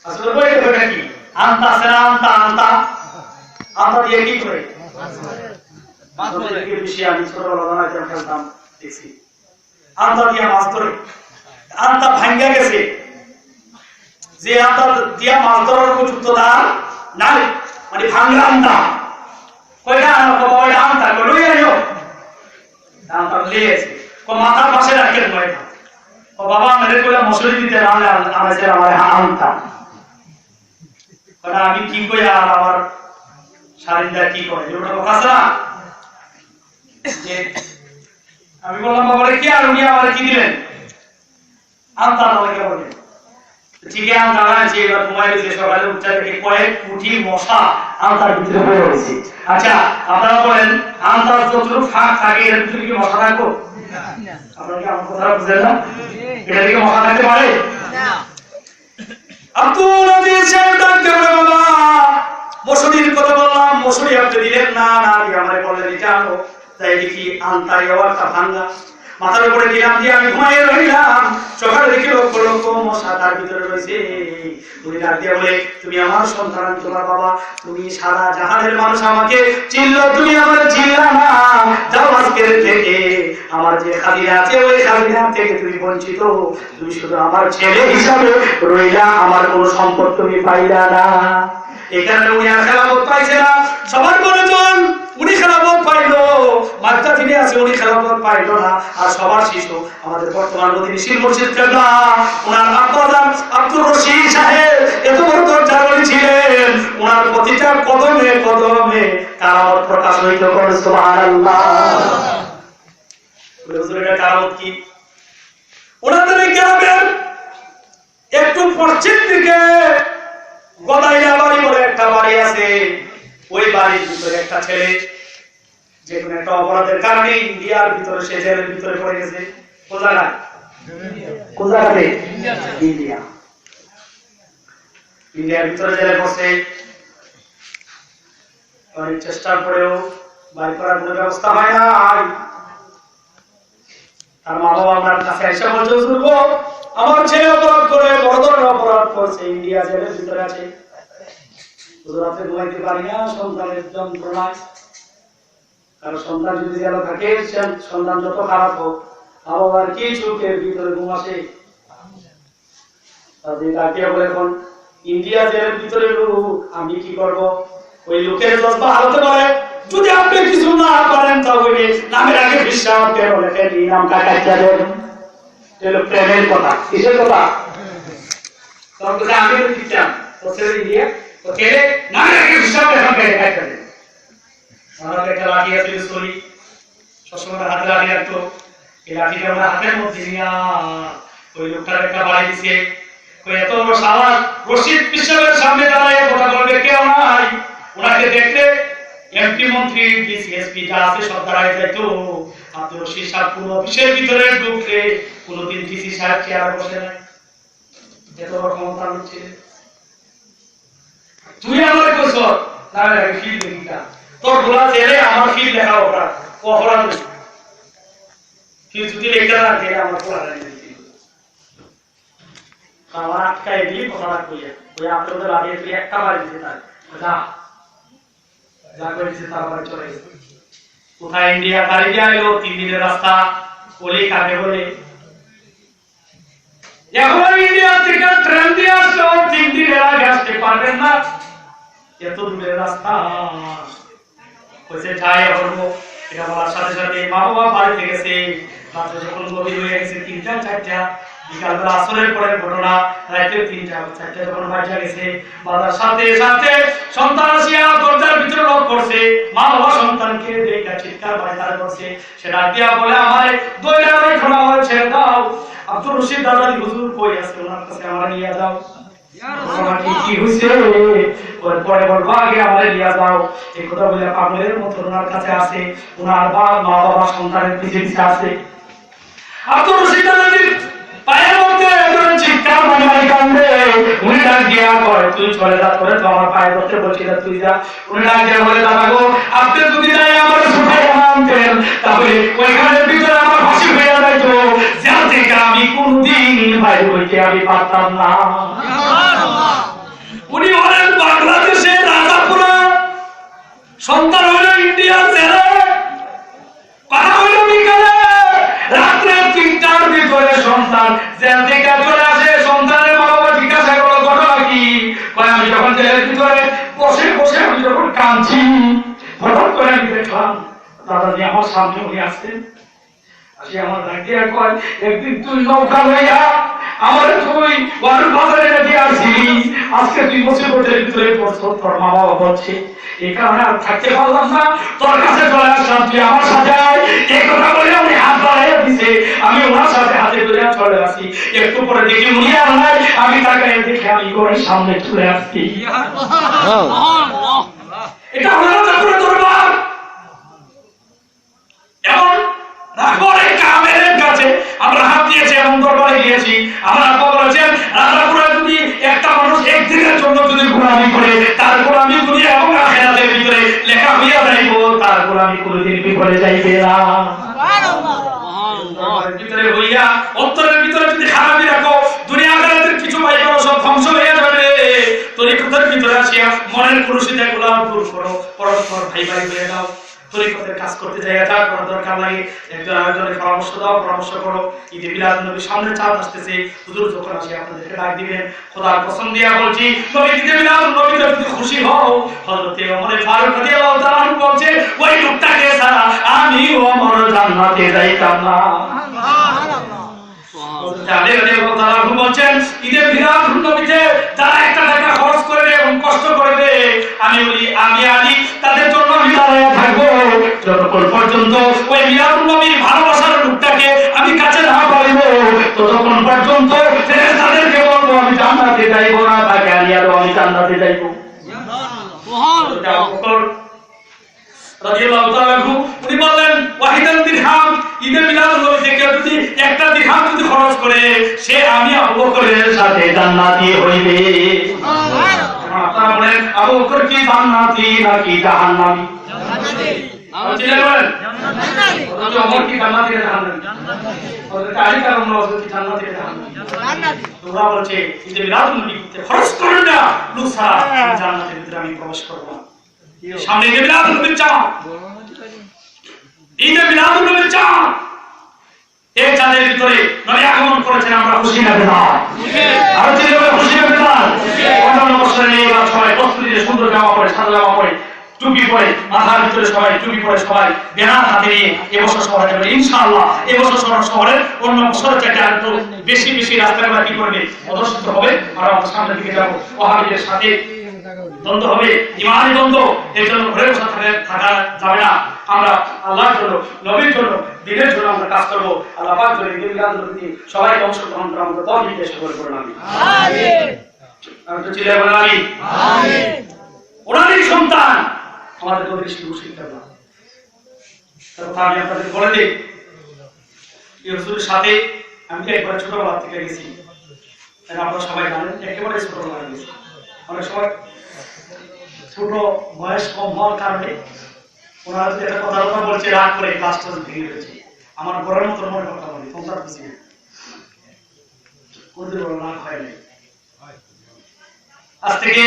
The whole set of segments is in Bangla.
আসলে বইটা কি আনতা আছে না আনতা আনতা আনতা দিয়ে কি করে মাছ ধরে বেশি আমি ছোটবেলা বানাইতাম খেলতাম দেখছি আনতা দিয়ে মাছ ধরে আনতা ভাঙ্গা গেছে যে আনতা দিয়ে মাছ ধরার উপযুক্ত না নাই মানে ভাঙ্গা আনতা কয়টা আনো বাবা ওই আনতা লই আইও আনতা লেগেছে কো মাথার পাশে রাখেন কয়টা ও বাবা মেরে কইলা মশলা দিতে না আমাকে আমার আনতা কটা আমি কি কই আর আমার শারীরটা কি করে ওটা কথা আছে না যে আমি বললাম বাবারে কি আর উনি আমারে কি দিলেন আনতা আমাকে বলেন ঠিক আছে আনতা আছে এবার ঘুমাই দিতে সকালে উঠে দেখে কয়েক কোটি মশা আনতার ভিতরে পড়ে রয়েছে আচ্ছা আপনারা বলেন আনতার যতটুকু ফাঁক থাকে এর ভিতরে কি মশা থাকবে না আপনারা কি আমার কথা বুঝেন না এটা থেকে মশা থাকতে পারে না আব্দুল আজিজ সাহেব ডাকতে বলে বাবা মশুরির কথা বললাম মশুরি আপনি দিলেন না না দিয়ে আমারে বললেন এটা আনো তাই দেখি আনতার একটা ভাঙ্গা মাথার উপরে দিলাম দিয়ে আমি ঘুমাইয়ে রইলাম সকালে দেখি লক্ষ লক্ষ মশা তার ভিতরে রয়েছে উনি ডাক দিয়ে বলে তুমি আমার সন্তান তোমার বাবা তুমি সারা জাহানের মানুষ আমাকে চিনলো তুমি আমার চিনলা না যাও আজকের থেকে আমার যে খাদিরা আছে ওই খাদিরা থেকে তুমি বঞ্চিত তুমি শুধু আমার ছেলে হিসাবে রইলা আমার কোনো সম্পদ তুমি পাইলা না এখানে উনি আর খেলাফত পাইছে না সবার বলেছেন উনি খেলাফত পাইলো মাত্রা তিনি আছে উনি খেলাফত পাইলো না আর সবার শিশু আমাদের বর্তমান মদিনী মুর্শিদ কেবলা ওনার আব্বাজান আব্দুর রশিদ সাহেব এত বড় দরজারি ছিলেন ওনার প্রতিটা কদমে কদমে কারামত প্রকাশ হইতো করে সুবহানাল্লাহ হুজুরের কারামত কি ওনাদের গ্রামের একটু পশ্চিম দিকে গদাইলা বাড়ি বলে একটা বাড়ি আছে ওই বাড়ির ভিতরে একটা ছেলে যে কোনো একটা অপরাধের কারণে ইন্ডিয়ার ভিতরে সে জেলের ভিতরে পড়ে গেছে কোথায় ইন্ডিয়ার ভিতরে জেলে বসে অনেক চেষ্টার পরেও বাড়ি করার কোনো ব্যবস্থা হয় না তার মা বাবা আমার কাছে এসে বলছে আমার ছেলে অপরাধ করে বড় ধরনের অপরাধ করছে ইন্ডিয়া জেলের ভিতরে আছে রাতে ঘুমাইতে পারি না সন্তানের যন্ত্রণায় কারণ সন্তান যদি জেলে থাকে সন্তান যত খারাপ হোক আবার কি চোখের ভিতরে ঘুম আসে তাদের ডাকিয়ে বলে এখন ইন্ডিয়া জেলের ভিতরে লোক আমি কি করব ওই লোকের জজ্বা হতে পারে যদি আপনি কিছু না পারেন তাহলে নামের আগে বিশ্বাস করে লেখে দিন নামটা কাটিয়ে দেন এটা প্রেমের কথা কিসের কথা তখন আমি দিতাম ওদের ইন্ডিয়া ওকে নামের আগে বিশ্বাস করে কাটিয়ে দেন আমার একটা লাঠি আছে সরি সবসময় হাতে লাঠি রাখতো এই লাঠিটা আমরা হাতের মধ্যে নিয়ে ওই লোকটার একটা বাড়ি দিছে ওই এত বড় সাহস রশিদ পিছনের সামনে দাঁড়ায় কথা বলবে কেউ নাই ওনাকে দেখলে এমপি মন্ত্রী ডিসিএসপি যা আছে সব দাঁড়ায় যাইতো আব্দুর রশিদ সাহেব পুরো অফিসের ভিতরে ঢুকলে কোনোদিন ডিসি সাহেব চেয়ারে বসে নাই এত বড় ক্ষমতা হচ্ছে তুই আমার কইছ তাহলে আগে ফিল দেখিটা তোর বলা জেলে আমার ফিল দেখাও ওটা অপরাধ ফিল যদি লেখা না জেলে আমার পড়া নাই আমার আটকায় দিয়ে কথাটা কইয়া ওই আপনাদের আগে তুই একটা বাড়ি দিতে তাই যা যা করেছে তারপরে চলে গেছে কোথায় ইন্ডিয়া গাড়ি দিয়ে আইলো 3 দিনের রাস্তা ওলি কাকে বলে এখন ইন্ডিয়া থেকে ট্রেন দিয়ে আসলো 3 দিনের আগে আসতে পারবেন না এত দূরের রাস্তা কইছে যাই করবো এটা বলার সাথে সাথে মা বাবা বাড়ি থেকে গেছে রাতে যখন গভীর হয়ে গেছে 3টা 4টা বিকালবেলা আসরের পরের ঘটনা রাতে 3টা 4টা যখন বাজে গেছে বাবার সাথে সাথে সন্তান আসিয়া দরজার ভিতরে লক করছে মা বাবা সন্তানকে দেখে চিৎকার বাড়াতে করছে সেটা দিয়া বলে আমারে দইলা রে খোলা হয়ে ছেড়ে দাও আব্দুর রশিদ দাদারি হুজুর কই আছে ওনার কাছে আমারে নিয়ে যাও কি হইছে ওর পরে বলবো আগে আমারে নিয়ে যাও এই কথা বলে পাগলের মতো ওনার কাছে আসে ওনার বাবা মা বাবা সন্তানের পিছে পিছে আসে আব্দুর রশিদ দাদারি পায়ের মধ্যে একজন চিৎকার মারি কান্দে উনি ডাক দিয়া কয় তুই চলে যা করে তো আমার পায়ে ধরতে বলছি না তুই যা উনি ডাক দিয়া বলে দাদা গো আপনি যদি যাই আমার সুখায় আনতেন তাহলে ওইখানের ভিতরে আমার ফাঁসি হয়ে যাইতো যা থেকে আমি কোনদিন বাইরে হইতে আমি পারতাম না জেল থেকে চলে আসে, সন্তানের মা বাবা জিজ্ঞাসা করলো ঘটনা কি? কয় আমি যখন জেলের ভিতরে বসে বসে আমি যখন কাঁদছি, হঠাৎ করে আমি দেখলাম দাদাজি আমার সামনে উনি আসছেন। সে আমার ডাকে কয়, একদিন তুই নৌকা লইয়া আমার তুই ওয়ারুল বাজারে দিয়ে আসছিলি, আজকে তুই মুসিবতের ভিতরে পড়ছ, তোর মা বাবা বলছে, এই কারণে আর থাকতে পারলাম না, তোর কাছে চলে আসলাম, তুই আমার সাথে আয়। এই কথা বলে উনি হাত বাড়াইয়া দিছে, আমি ওনার সাথে হাতে ধরে চলে আসি। একটু পরে দেখি উনি আর নাই, আমি তাকে দেখে আমি ঘরের সামনে চলে আসছি। এটা হলো জাতীয় দরবার। এমন রাখবরের কামেরের কাছে আমরা হাত দিয়েছি, এমন দরবারে গিয়েছি। আমার আব্বা বলেছেন, রাধাপুরে যদি একটা মানুষ একদিনের জন্য যদি গোলামি করে, তার গোলামি দুনিয়া এবং আখিরাতের ভিতরে লেখা হইয়া যাইব, তার গোলামি কোনোদিন বিফলে যাইবে না। ভিতরে হইয়া অন্তরের ভিতরে যদি খারাপই রাখো, দুনিয়া আখিরাতের কিছু পাইবা সব ধ্বংস হইয়া যাবে। তরিকতের ভিতরে আসিয়া মনের কুরুষিতা গুলা দূর করো, পরস্পর ভাই ভাই হয়ে যাও। তরিকতের কাজ করতে যাই, যা করার দরকার লাগে একজন আরেকজনের পরামর্শ দাও, পরামর্শ করো। ঈদে মিলাদ নবীর সামনে চাঁদ আসতেছে, হুজুর যখন আসে আপনাদেরকে ডাক দিবেন। খোদার কসম দিয়া বলছি, নবী ঈদে মিলাদ নবীর যদি খুশি হও, হযরতে ওমর ফারুক রাদিয়াল্লাহু তাআলা আনহু বলছে, ওই লোকটাকে ছাড়া আমি ওমর জান্নাতে যাইতাম না। বলছেন, ঈদে মিলাদ নবীতে যারা একটা টাকা খরচ করবে এবং কষ্ট করবে, আমি বলি আমি আলী তাদের জন্য আমি দাঁড়ায় থাকবো যতক্ষণ পর্যন্ত ওই মিলাদ নবীর ভালোবাসার লোকটাকে আমি কাছে না পাইব, ততক্ষণ পর্যন্ত তাদেরকে বলবো আমি জান্নাতে যাইব না, তাকে আলিয়ারও আমি জান্নাতে যাইব। উনি বললেন, ওয়াহিদান দিরহাম, ঈদে মিলাদ নবী থেকে যদি একটা দিরহাম যদি খরচ করে, সে আমি আবু বকরের সাথে জান্নাতি হইবে। আপনারা বলেন, আবু বকর কি জান্নাতি নাকি জাহান্নামী? জান্নাতি। বলেন জান্নাতি। ওমর কি জান্নাতি না জাহান্নামী? হযরত আলী কারামাল্লাহু কি জান্নাতি না জাহান্নামী? জান্নাতি। তোমরা বলছে ঈদে মিলাদ নবীতে খরচ করেন না, লুসা জান্নাতের ভিতরে আমি প্রবেশ করব না। সামনে ঈদে মিলাদ নবীর চাঁদ, ঈদে মিলাদ নবীর চাঁদ, এই চাঁদের ভিতরে নবী আগমন করেছেন, আমরা খুশি না বেজার? আর যে লোক খুশি না বেজার? অন্যান্য বছরে নেই, এবার সবাই প্রস্তুতিতে সুন্দর জামা পরে, সাদা জামা পরে, টুপি পরে, মাথার ভিতরে সবাই টুপি পরে, সবাই ব্যানার হাতে নিয়ে এবছর শহরে যাবে ইনশাআল্লাহ। এবছর শহরের অন্য বছরের থেকে আর একটু বেশি বেশি রাস্তাঘাট কি করবে, প্রদর্শিত হবে, আর আমরা সামনের দিকে যাবো। ওয়াহাবীদের সাথে দ্বন্দ্ব হবে, ইমানি দ্বন্দ্ব, এর জন্য ঘরে বসে থাকা যাবে না। আমরা আল্লাহর জন্য, নবীর জন্য, দিনের জন্য আমরা কাজ করবো। আল্লাহ পাক করে ঈদে মিলাদ নবীতে সবাইকে অংশগ্রহণ করার মতো তৌফিক দান করুন। আমিন। আমি তো চিল্লায় বলেন আমিন। ওনারই সন্তান আমাদের নবীর শিক্ষা না, কথা আমি আপনাদের বলে দিই। এই হুজুরের সাথে আমি একবার ছোটবেলা থেকে গেছি, আপনারা সবাই জানেন, একেবারে ছোটবেলা গেছি। অনেক সময় ছোট বয়স কম হওয়ার কারণে ওনারা যদি একটা কথা বলছে, রাগ করে ক্লাসটা ভেঙে ফেলেছে। আমার ঘরের মতো মনে কথা বলি, সংসার বুঝি না, কোনদিন বড় রাগ হয় নাই। আজ থেকে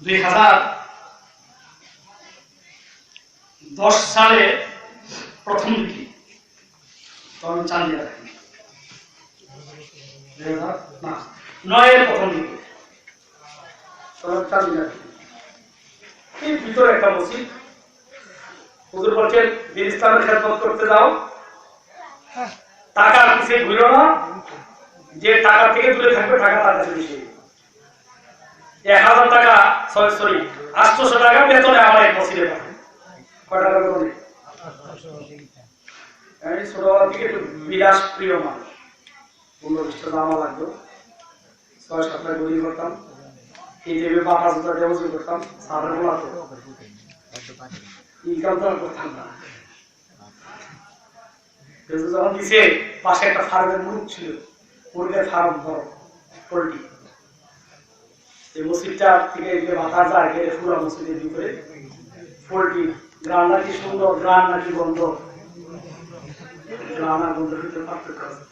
2010 সালে প্রথম দিকে তখন চান্দিয়া থাকি, 2009 প্রথম দিকে চান্দিয়া থাকি। ভিতরে একটা মসজিদ, হুজুর বলছেন দিন ইসলামের খেদমত করতে যাও, টাকা পিছিয়ে ঘুরো না, যে টাকা থেকে দূরে থাকবে টাকা তার কাছে বেশি। 1000 টাকা, সরি 800 টাকা বেতনে আমার এক মসজিদে পাঠায়। কয় টাকা বেতনে? আমি ছোটবেলা থেকে একটু বিলাস প্রিয় মানুষ, 15-20 জামা লাগতো, 6-7 টাকা গড়ি করতাম, এই যে বাবা জুতা দেওয়া করতাম, সারের বলাতো ইনকাম তো করতাম না। যখন দিছে পাশে একটা ফার্মের মুরগ ছিল, মুরগের ফার্ম বড় পোল্ট্রি, এই মসজিদটা থেকে যে মাথা যায় গেলে পুরো মসজিদের ভিতরে পোল্ট্রি গ্রাম নাকি সুন্দর, গ্রাম নাকি গন্ধ, গ্রাম আর গন্ধের ভিতরে পার্থক্য আছে।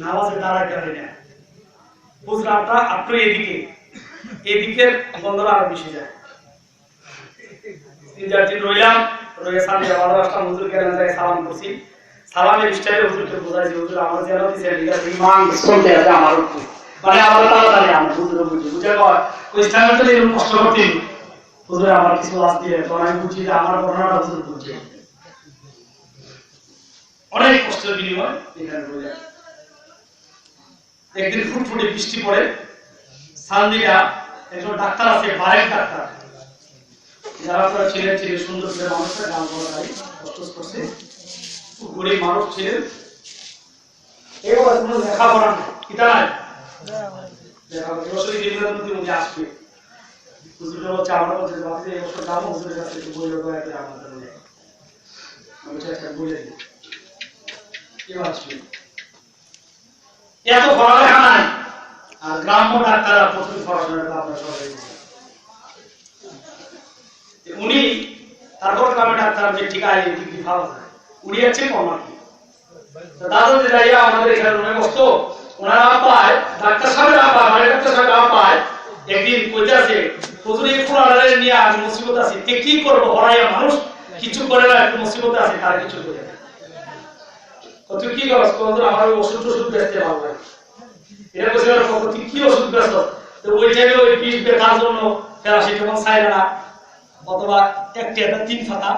নামাজে দাঁড়াইতে পারি না, বুঝলাম আপনার এদিকের গন্ধটা আরো বেশি যায়। 3-4 দিন রইলাম, রয়ে সামনে ভালোবাসলাম, হুজুর কেন যায় সালাম করছি, সালামের স্টাইলে হুজুরকে বোঝাইছে, হুজুর আমার যেন দিছে লিখা ইমান চলতে আছে আমার উপর, মানে আমার তাড়াতাড়ি আমরা হুজুর বুঝি বুঝে কয় ওই স্টাইলে তো এরকম কষ্ট করতেন হুজুর আমার কিছু লাভ দিয়ে, তখন আমি বুঝি যে আমার বর্ণনাটা হুজুর বুঝছে। অনেক কষ্টের বিনিময় এখানে বলে। একদিন ফুটফুটে বৃষ্টি পড়ে, সান্দিরা একজন ডাক্তার আছে, বারেক ডাক্তার, যারা তারা ছিলেন ছিলেন সুন্দর করে মানুষের গান করা যায় কষ্ট করছে, গরিব মানুষ ছিলেন, এবার কোনো লেখাপড়া কিতা নাই, আসবে হুজুরের হচ্ছে আমরা বলছে বাপরে এই বছর যাবো হুজুরের কাছে একটু বই লোক আমাদের আমি একটা বলে দিই এবার আসবে। এত পড়ালেখা নাই, আর গ্রাম্য ডাক্তাররা প্রচুর পড়াশোনাটা আপনার সবাই উনি তারপর গ্রামের ডাক্তার যে টিকায় ডিগ্রি ভালো যায় উনি আছে কমাকি দাদা যে যাইয়া আমাদের এখানে রুমে বসতো, ওনারা পায় ডাক্তার সাহেব মানে ডাক্তার সাহেব পায় একদিন কইতে আছে হুজুর এই ফুলারে নিয়ে আমি মুসিবত আছি, তে কি করবো হরাইয়া মানুষ কিছু করে না, একটু মুসিবতে আছে তার কিছু করে না, তুই কি করছ হুজুর আমার ওষুধ টষুধ বেচতে ভালো লাগে, এটা বসে তুই কি ওষুধ বেচছ, তো ওই জায়গায় ওই পিস বেচার জন্য প্যারাসিটামল চাইলে না, অথবা একটা 3 ফাতা